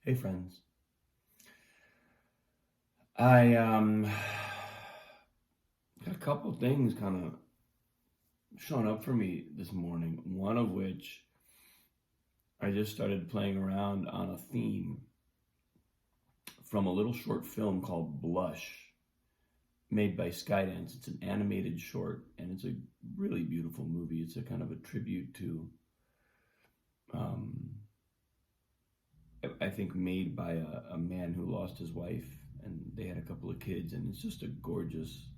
Hey friends. I got a couple of things kind of showing up for me this morning. One of which I just started playing around on a theme from a little short film called Blush, made by Skydance. It's an animated short and it's a really beautiful movie. It's a kind of a tribute to um, I think made by a man who lost his wife and they had a couple of kids, and it's just a gorgeous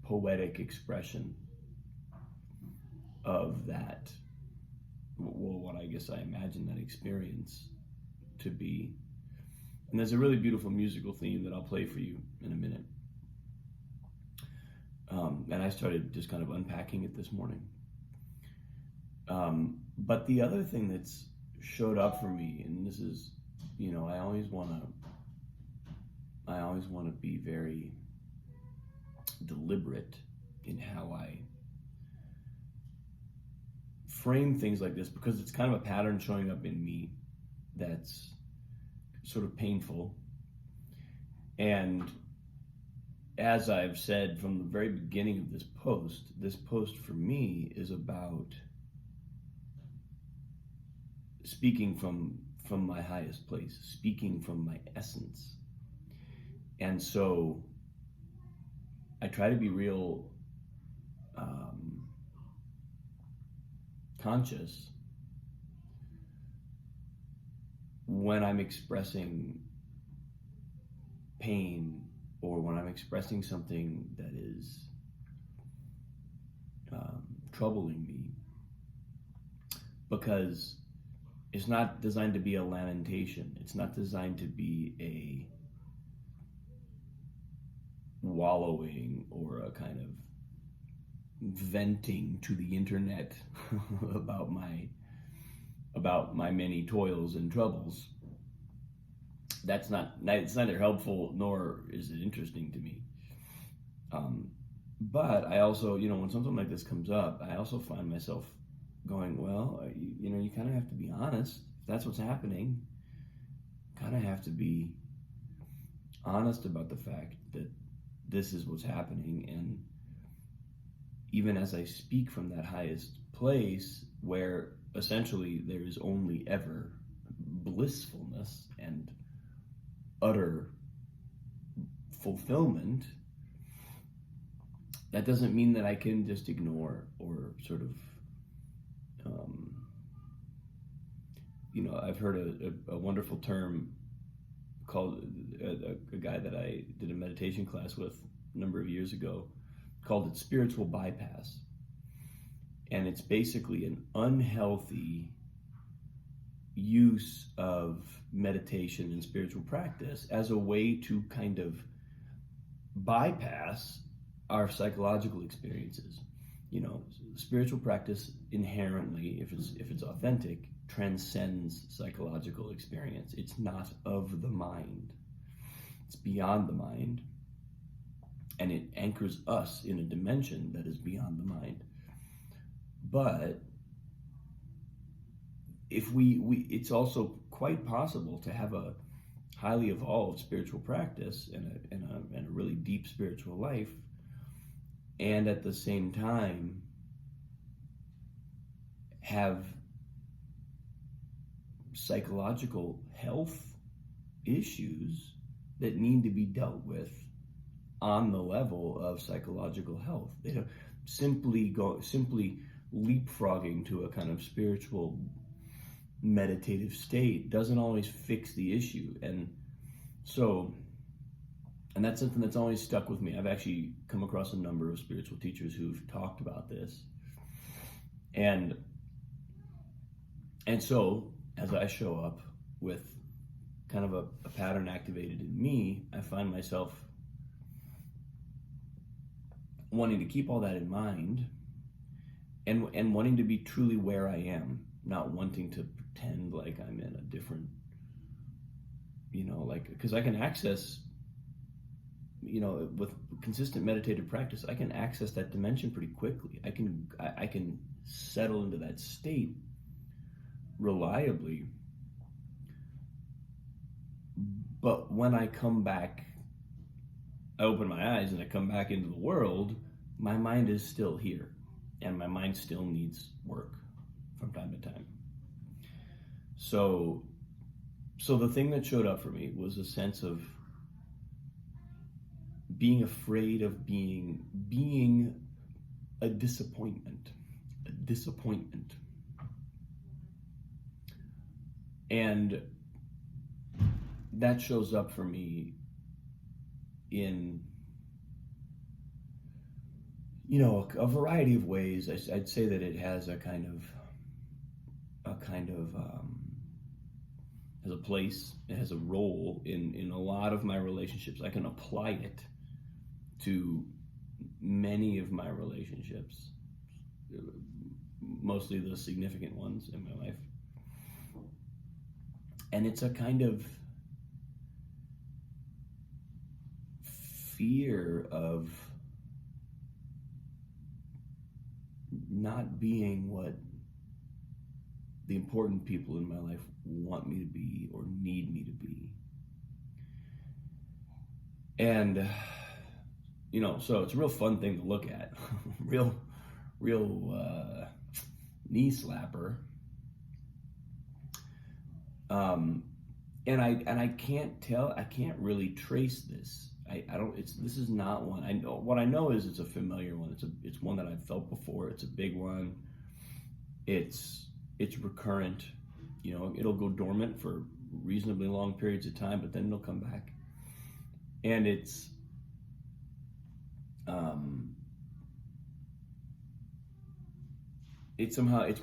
poetic expression of that, well, what I guess I imagine that experience to be. And there's a really beautiful musical theme that I'll play for you in a minute. And I started just kind of unpacking it this morning. But the other thing that's showed up for me, and this is, I always want to be very deliberate in how I frame things like this, because it's kind of a pattern showing up in me that's sort of painful. And as I've said from the very beginning of this post for me is about speaking from my highest place, speaking from my essence. And so I try to be real conscious when I'm expressing pain or when I'm expressing something that is troubling me, because it's not designed to be a lamentation. It's not designed to be a wallowing or a kind of venting to the internet about my many toils and troubles. It's neither helpful nor is it interesting to me. But I also, when something like this comes up, I also find myself going, well, you kind of have to be honest. If that's what's happening, kind of have to be honest about the fact that this is what's happening. And even as I speak from that highest place where essentially there is only ever blissfulness and utter fulfillment, that doesn't mean that I can just ignore or sort of, I've heard a wonderful term called, a guy that I did a meditation class with a number of years ago, called it spiritual bypass. And it's basically an unhealthy use of meditation and spiritual practice as a way to kind of bypass our psychological experiences. Spiritual practice inherently, if it's authentic, transcends psychological experience. It's not of the mind. It's beyond the mind. And it anchors us in a dimension that is beyond the mind. But if it's also quite possible to have a highly evolved spiritual practice and a really deep spiritual life, and at the same time have psychological health issues that need to be dealt with on the level of psychological health. They don't simply leapfrogging to a kind of spiritual meditative state doesn't always fix the issue. And that's something that's always stuck with me. I've actually come across a number of spiritual teachers who've talked about this. And so as I show up with kind of a pattern activated in me, I find myself wanting to keep all that in mind and wanting to be truly where I am, not wanting to pretend like I'm in a different, because I can access, with consistent meditative practice, I can access that dimension pretty quickly. I can settle into that state reliably But when I come back, I open my eyes and I come back into the world, my mind is still here. And my mind still needs work from time to time. So the thing that showed up for me was a sense of being afraid of being a disappointment. And that shows up for me in, a variety of ways. I'd say that it has has a place, it has a role in a lot of my relationships. I can apply it to many of my relationships, mostly the significant ones in my life. And it's a kind of fear of not being what the important people in my life want me to be or need me to be. And, so it's a real fun thing to look at. real knee slapper. And I can't really trace this. This is not one. I know what I know is it's a familiar one. It's one that I've felt before. It's a big one. It's recurrent. It'll go dormant for reasonably long periods of time, but then it'll come back. And it's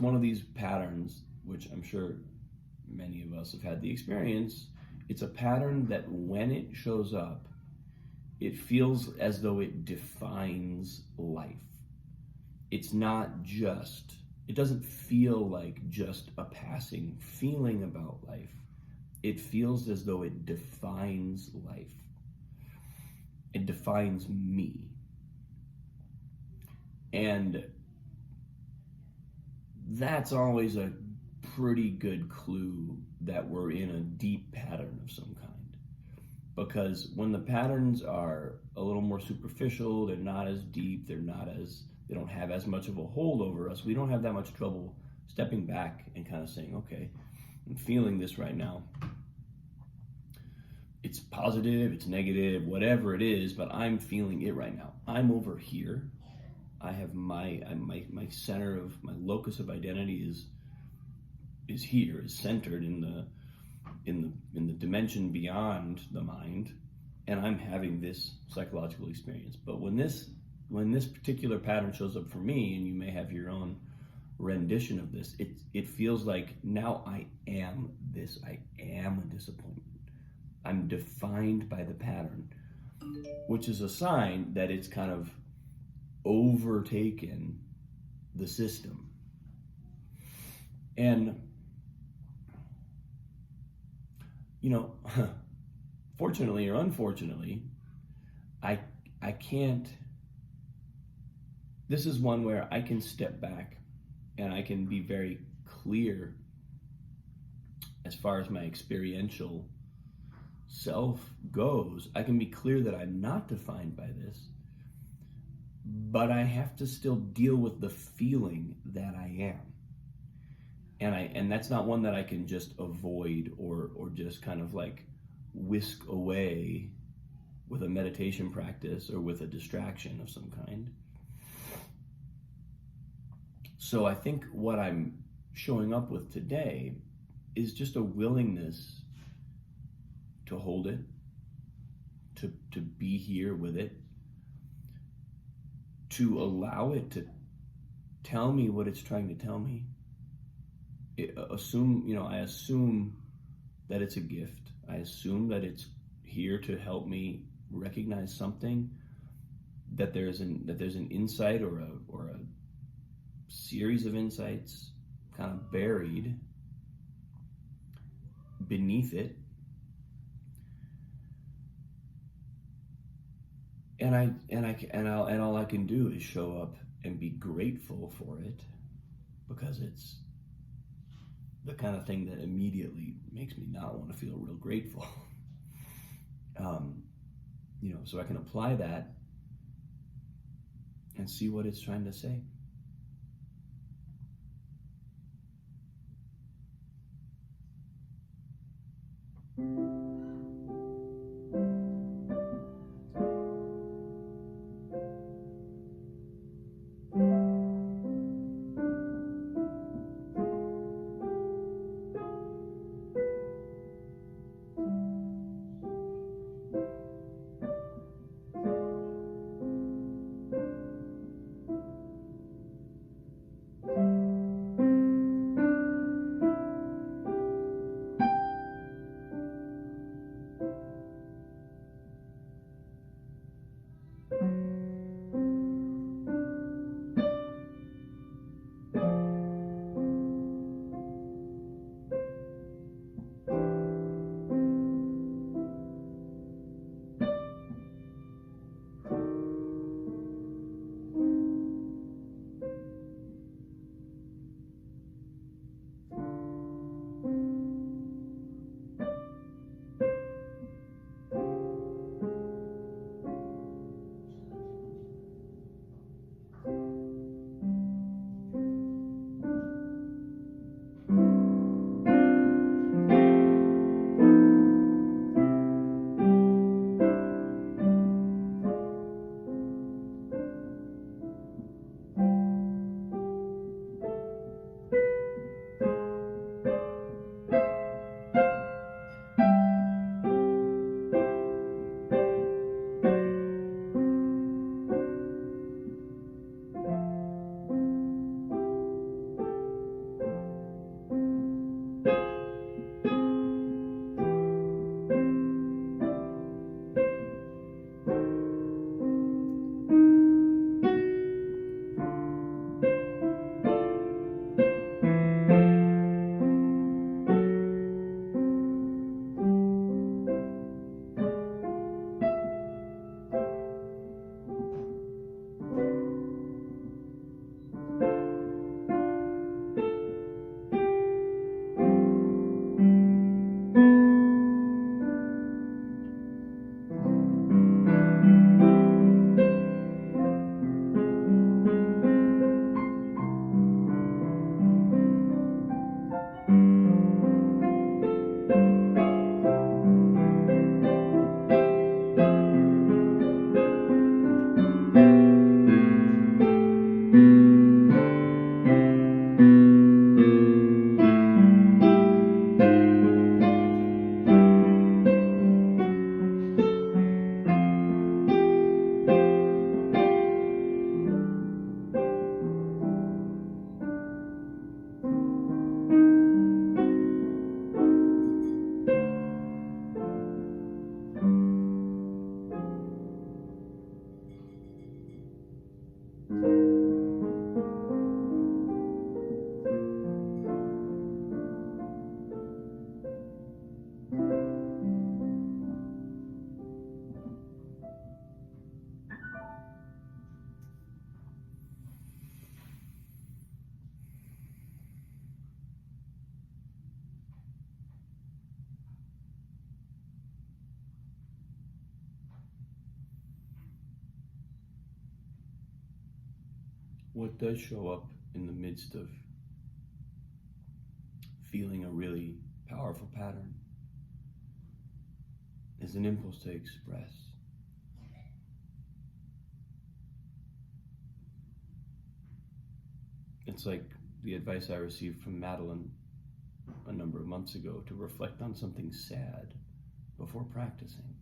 one of these patterns, which I'm sure many of us have had the experience. It's a pattern that when it shows up, it feels as though it defines life. It doesn't feel like just a passing feeling about life. It feels as though it defines life. It defines me. And that's always a pretty good clue that we're in a deep pattern of some kind. Because when the patterns are a little more superficial, they're not as deep, they don't have as much of a hold over us, we don't have that much trouble stepping back and kind of saying, okay, I'm feeling this right now. It's positive, it's negative, whatever it is, but I'm feeling it right now. I'm over here. I have my center of my locus of identity is here, is centered in the dimension beyond the mind, and I'm having this psychological experience. But when this particular pattern shows up for me, and you may have your own rendition of this, it feels like now I am this. I am a disappointment. I'm defined by the pattern, which is a sign that it's kind of overtaken the system. And fortunately or unfortunately, I can't. This is one where I can step back and I can be very clear as far as my experiential self goes. I can be clear that I'm not defined by this, but I have to still deal with the feeling that I am. And that's not one that I can just avoid or just kind of like whisk away with a meditation practice or with a distraction of some kind. So I think what I'm showing up with today is just a willingness to hold it, to be here with it, to allow it to tell me what it's trying to tell me. I assume that it's a gift. I assume that it's here to help me recognize something, that there's an insight or a series of insights kind of buried beneath it. And all I can do is show up and be grateful for it, because it's the kind of thing that immediately makes me not want to feel real grateful. So I can apply that and see what it's trying to say. What does show up in the midst of feeling a really powerful pattern is an impulse to express. It's like the advice I received from Madeline a number of months ago to reflect on something sad before practicing.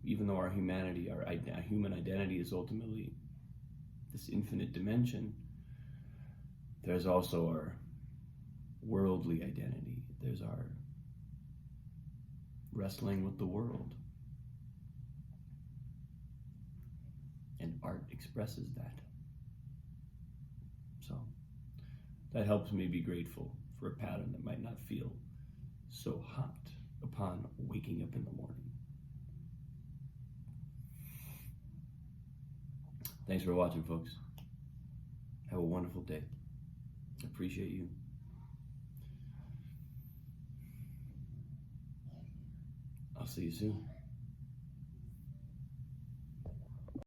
Even though our humanity, our human identity is ultimately this infinite dimension, there's also our worldly identity. There's our wrestling with the world. And art expresses that. So that helps me be grateful for a pattern that might not feel so hot upon waking up in the morning. Thanks for watching, folks. Have a wonderful day. Appreciate you. I'll see you soon.